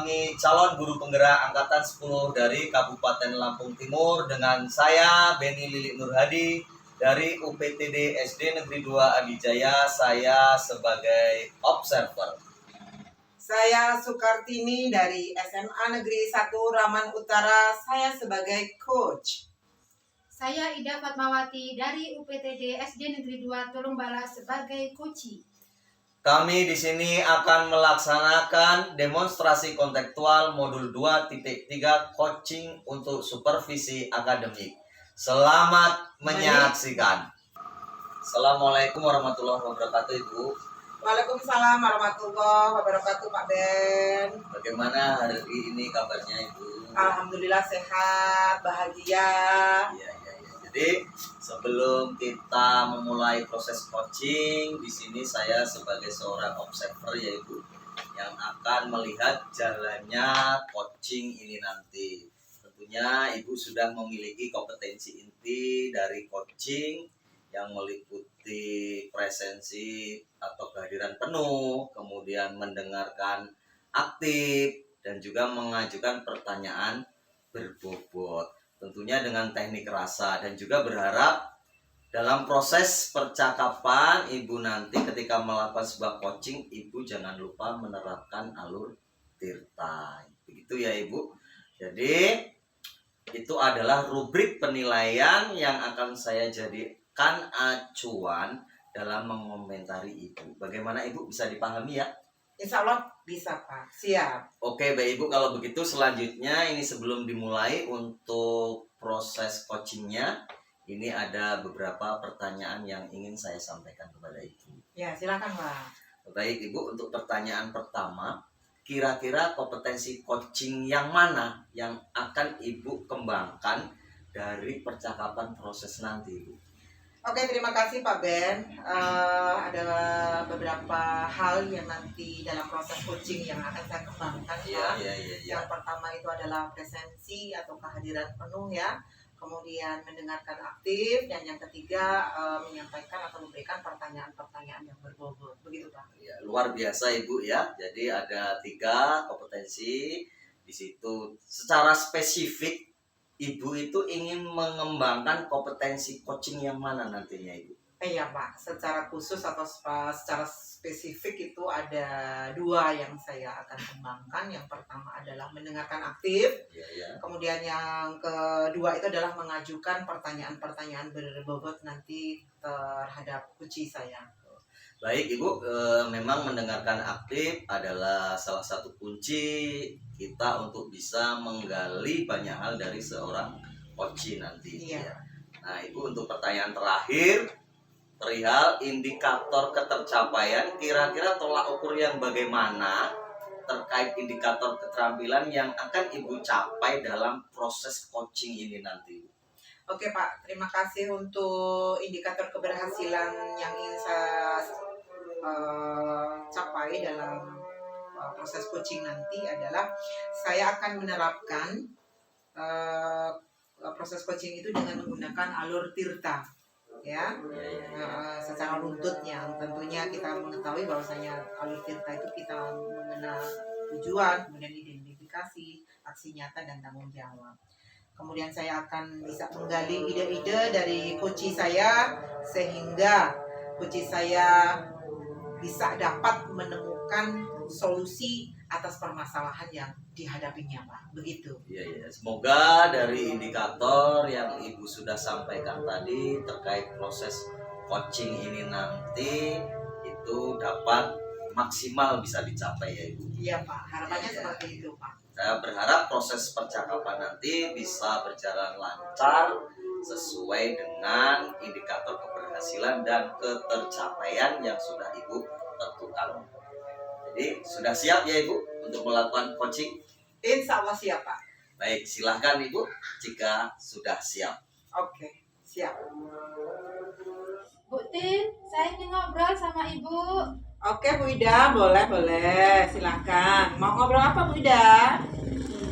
kami calon guru penggerak angkatan 10 dari Kabupaten Lampung Timur dengan saya Beni Lili Nurhadi dari UPTD SD Negeri 2 Adijaya, saya sebagai observer. Saya Sukartini dari SMA Negeri 1 Raman Utara, saya sebagai coach. Saya Ida Fatmawati dari UPTD SD Negeri 2 Tulungbala sebagai coach. Kami di sini akan melaksanakan demonstrasi kontekstual modul 2.3 coaching untuk supervisi akademik. Selamat menyaksikan. Assalamualaikum warahmatullahi wabarakatuh, Ibu. Waalaikumsalam warahmatullahi wabarakatuh, Pak Ben. Bagaimana hari ini kabarnya, Ibu? Alhamdulillah sehat, bahagia. Iya. Jadi sebelum kita memulai proses coaching, di sini saya sebagai seorang observer ya Ibu, yang akan melihat jalannya coaching ini nanti. Tentunya Ibu sudah memiliki kompetensi inti dari coaching yang meliputi presensi atau kehadiran penuh, kemudian mendengarkan aktif, dan juga mengajukan pertanyaan berbobot. Tentunya dengan teknik rasa, dan juga berharap dalam proses percakapan Ibu nanti ketika melakukan sebuah coaching, Ibu jangan lupa menerapkan alur tirta. Begitu ya Ibu. Jadi itu adalah rubrik penilaian yang akan saya jadikan acuan dalam mengomentari Ibu. Bagaimana Ibu, bisa dipahami ya? Insya Allah bisa, Pak. Siap. Oke, Baik Ibu, kalau begitu selanjutnya ini sebelum dimulai untuk proses coachingnya, ini ada beberapa pertanyaan yang ingin saya sampaikan kepada Ibu. Ya, silakan, Pak. Baik Ibu, untuk pertanyaan pertama, kira-kira kompetensi coaching yang mana yang akan Ibu kembangkan dari percakapan proses nanti, Ibu? Oke, terima kasih Pak Ben. Ada beberapa hal yang nanti dalam proses coaching yang akan saya kembangkan, Pak. Yang pertama itu adalah presensi atau kehadiran penuh ya. Kemudian mendengarkan aktif, dan yang ketiga menyampaikan atau memberikan pertanyaan-pertanyaan yang berbobot. Begitu Pak. Ya, luar biasa Ibu ya. Jadi ada 3 kompetensi di situ. Secara spesifik Ibu itu ingin mengembangkan kompetensi coaching yang mana nantinya Ibu? Iya Pak, secara khusus atau secara spesifik itu ada 2 yang saya akan kembangkan. Yang pertama adalah mendengarkan aktif. Kemudian yang kedua itu adalah mengajukan pertanyaan-pertanyaan berbobot nanti terhadap coach saya. Baik Ibu, memang mendengarkan aktif adalah salah satu kunci kita untuk bisa menggali banyak hal dari seorang coach nanti. Iya. Nah Ibu, untuk pertanyaan terakhir, perihal indikator ketercapaian, kira-kira tolak ukur yang bagaimana terkait indikator keterampilan yang akan Ibu capai dalam proses coaching ini nanti? Oke Pak, terima kasih untuk indikator keberhasilan yang ingin saya capai dalam proses coaching nanti adalah saya akan menerapkan proses coaching itu dengan menggunakan alur tirta ya. Secara runtut yang tentunya kita mengetahui bahwasanya alur tirta itu kita mengenal tujuan, kemudian identifikasi, aksi nyata, dan tanggung jawab. Kemudian saya akan bisa menggali ide-ide dari coach saya sehingga coach saya bisa dapat menemukan solusi atas permasalahan yang dihadapinya, Pak. Begitu. Iya. Semoga dari indikator yang Ibu sudah sampaikan tadi terkait proses coaching ini nanti itu dapat maksimal bisa dicapai ya Ibu. Iya Pak, harapannya seperti itu Pak. Saya berharap proses percakapan nanti bisa berjalan lancar sesuai dengan indikator keberhasilan dan ketercapaian yang sudah Ibu tentukan. Jadi sudah siap ya Ibu untuk melakukan coaching? Insya Allah siap Pak. Baik, silahkan Ibu jika sudah siap. Oke, siap. Bu Tin, saya ingin ngobrol sama Ibu. Oke Bu Ida, boleh, silakan. Mau ngobrol apa Bu Ida?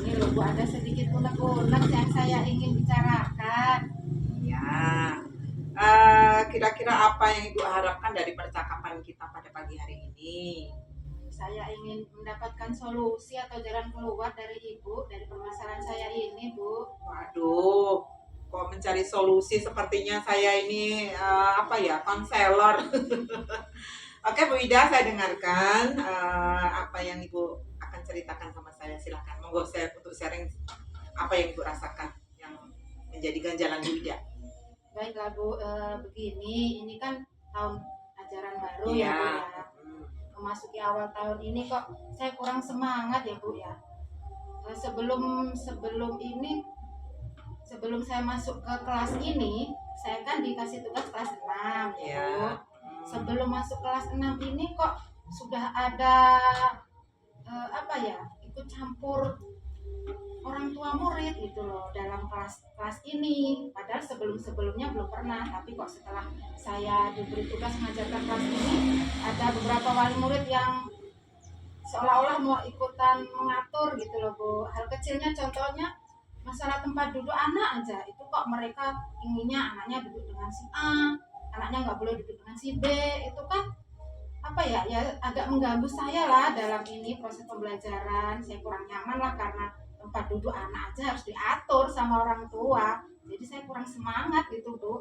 Ini loh Bu, ada sedikit unek-unek yang saya ingin bicarakan. Ya, kira-kira apa yang Ibu harapkan dari percakapan kita pada pagi hari ini? Saya ingin mendapatkan solusi atau jalan keluar dari Ibu, dari permasalahan saya ini, Bu. Waduh, kok mencari solusi sepertinya saya ini apa ya, konselor. Oke Bu Ida, saya dengarkan apa yang Ibu akan ceritakan sama saya. Silakan, monggo saya untuk sharing apa yang Ibu rasakan yang menjadi ganjalan Bu Ida. Baiklah Bu, begini, ini kan tahun ajaran baru ya Iya. Bu ya. Memasuki awal tahun ini kok saya kurang semangat ya Bu ya. Sebelum saya masuk ke kelas ini, saya kan dikasih tugas kelas 6 ya Iya. Bu. Sebelum masuk kelas 6 ini kok sudah ada apa ya, ikut campur orang tua murid gitu loh dalam kelas ini, padahal sebelumnya belum pernah, tapi kok setelah saya diberi tugas mengajarkan kelas ini ada beberapa wali murid yang seolah-olah mau ikutan mengatur gitu loh Bu. Hal kecilnya contohnya masalah tempat duduk anak aja, itu kok mereka inginnya anaknya duduk dengan si A, anaknya nggak boleh duduk dengan si B. Itu kan apa ya, agak mengganggu saya lah dalam ini proses pembelajaran. Saya kurang nyaman lah karena tempat duduk anak aja harus diatur sama orang tua, jadi saya kurang semangat gitu Bu.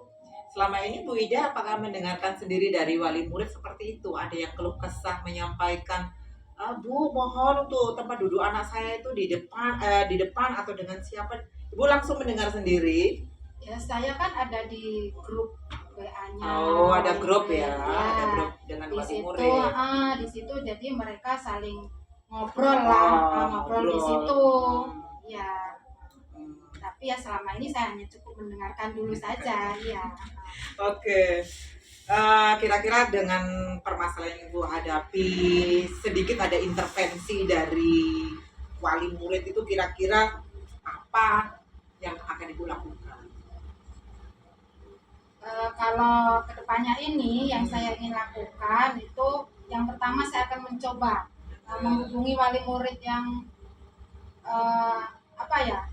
Selama ini Bu Ida apakah mendengarkan sendiri dari wali murid seperti itu? Ada yang keluh kesah menyampaikan, Bu mohon untuk tempat duduk anak saya itu di depan atau dengan siapa? Ibu langsung mendengar sendiri? Ya saya kan ada di grup WA-nya. Oh, ada grup ya, Ya, ada grup dengan di wali situ, murid. di situ jadi mereka saling ngobrol lah, ngobrol di situ. Ya, tapi ya selama ini saya hanya cukup mendengarkan dulu saja, ya. Oke. Kira-kira dengan permasalahan yang Ibu hadapi, sedikit ada intervensi dari wali murid itu, kira-kira apa yang akan Ibu lakukan? Kalau kedepannya ini yang saya ingin lakukan itu, yang pertama saya akan mencoba menghubungi wali murid yang apa ya,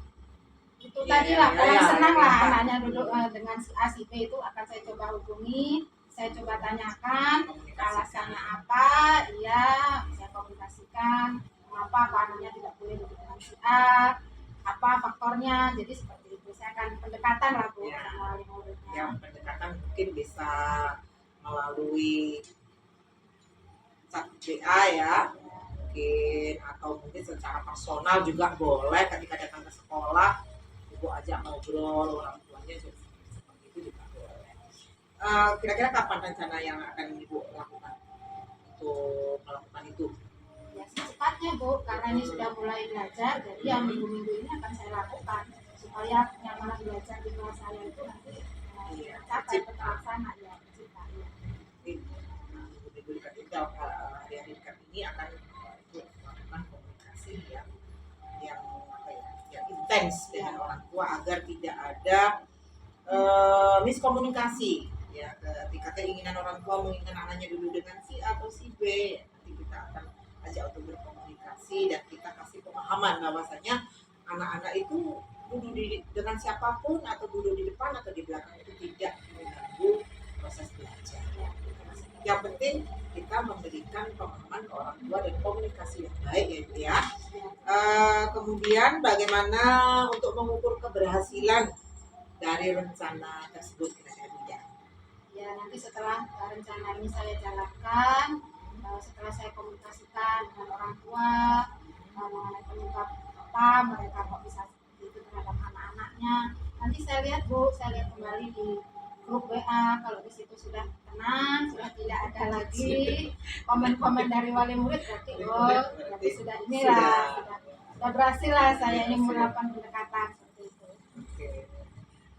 itu Iya, tadi iya, lah, iya, kurang iya, senang iya, lah iya. anaknya duduk dengan si A si B. Itu akan saya coba hubungi, saya coba tanyakan alasannya apa. Iya, saya komunikasikan mengapa kok anaknya tidak boleh duduk dengan si A, apa faktornya. Jadi seperti itu, saya akan pendekatan lah Bu Ya. sama wali muridnya. Yang pendekatan mungkin bisa melalui chat WA ya, mungkin, atau mungkin secara personal juga boleh. Ketika datang ke sekolah Ibu ajak ngobrol, orang tuanya juga seperti itu juga boleh. Kira-kira kapan rencana yang akan Ibu lakukan untuk melakukan itu? Ya secepatnya Bu, karena ini sudah mulai belajar, jadi yang minggu-minggu ini akan saya lakukan supaya kenyamanan belajar di kelas saya itu nanti tercapai, terlaksana ya, tercipta ya. Minggu dekat ini, hari-hari dekat ini akan Ibu melakukan komunikasi yang apa ya, yang intens dengan orang tua agar tidak ada miskomunikasi ya. Ketika keinginan orang tua menginginkan anaknya dulu dengan si A atau si B, nanti kita akan ajak untuk berkomunikasi dan kita kasih pemahaman bahwasanya anak-anak itu duduk dengan siapapun atau duduk di depan atau di belakang itu tidak mengganggu proses belajar. Yang penting kita memberikan pemahaman ke orang tua dan komunikasi yang baik ya Ibu ya. Kemudian bagaimana untuk mengukur keberhasilan dari rencana tersebut kira-kira Bu Ida? Ya nanti setelah rencana ini saya jalankan, setelah saya komunikasikan dengan orang tua mengenai penyebab apa mereka kok bisa seperti itu terhadap anak-anaknya, nanti saya lihat Bu, saya lihat kembali di grup WA. Kalau di situ sudah tenang, sudah tidak ada lagi komen-komen dari wali murid, berarti sudah inilah, sudah berhasil lah saya ini melakukan pendekatan seperti itu. Oke.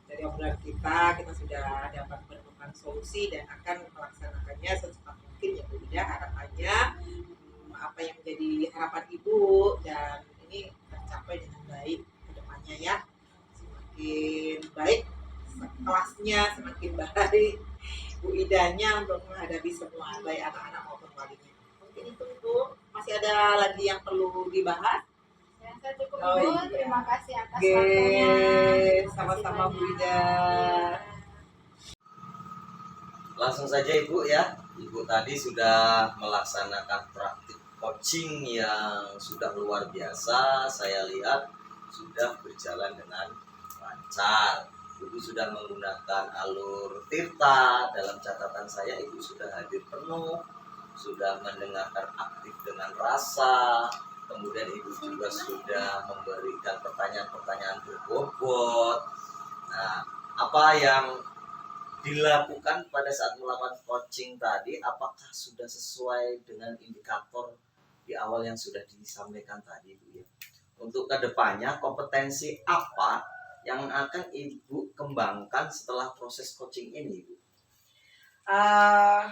Dari obrolan kita sudah dapat menemukan solusi dan akan melaksanakannya secepat mungkin ya Bu Ida. Harapannya apa yang menjadi harapan Ibu dan ini tercapai dengan baik ke depannya ya. Semakin baik kelasnya, semakin baik Bu Idanya untuk menghadapi semua, baik anak-anak maupun walinya. Mungkin itu Bu, masih ada lagi yang perlu dibahas? Saya cukup Oh, Ibu, iya. terima kasih atas Oke, waktunya. sama-sama Bu Ida. Langsung saja Ibu ya. Ibu tadi sudah melaksanakan praktik coaching yang sudah luar biasa. Saya lihat sudah berjalan dengan lancar. Ibu sudah menggunakan alur Tirta. Dalam catatan saya, Ibu sudah hadir penuh, sudah mendengarkan aktif dengan rasa. Kemudian Ibu juga sudah memberikan pertanyaan-pertanyaan berbobot. Nah, apa yang dilakukan pada saat melakukan coaching tadi, apakah sudah sesuai dengan indikator di awal yang sudah disampaikan tadi, Bu ya? Untuk kedepannya, kompetensi apa yang akan Ibu kembangkan setelah proses coaching ini, Bu?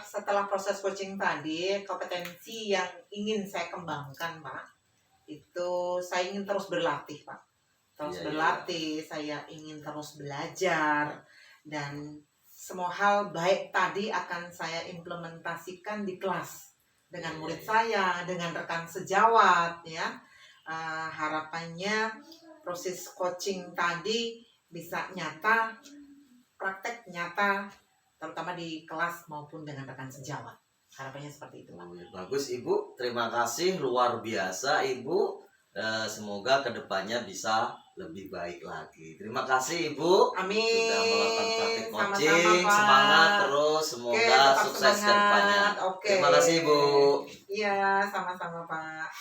Setelah proses coaching tadi, kompetensi yang ingin saya kembangkan, Pak, itu saya ingin terus berlatih, Pak. Terus Iya, berlatih, saya ingin terus belajar, dan semua hal baik tadi akan saya implementasikan di kelas dengan murid saya, dengan rekan sejawat, ya. Harapannya proses coaching tadi bisa nyata, praktek nyata, terutama di kelas maupun dengan rekan sejawat. Harapannya seperti itu, Pak. Bagus, Ibu. Terima kasih, luar biasa, Ibu. Semoga kedepannya bisa lebih baik lagi. Terima kasih, Ibu. Amin. Sudah melakukan praktik Sama-sama, coaching. Pak. Semangat terus, semoga Oke, tetap sukses semangat. kedepannya. Oke. Terima kasih, Ibu. Iya, sama-sama, Pak.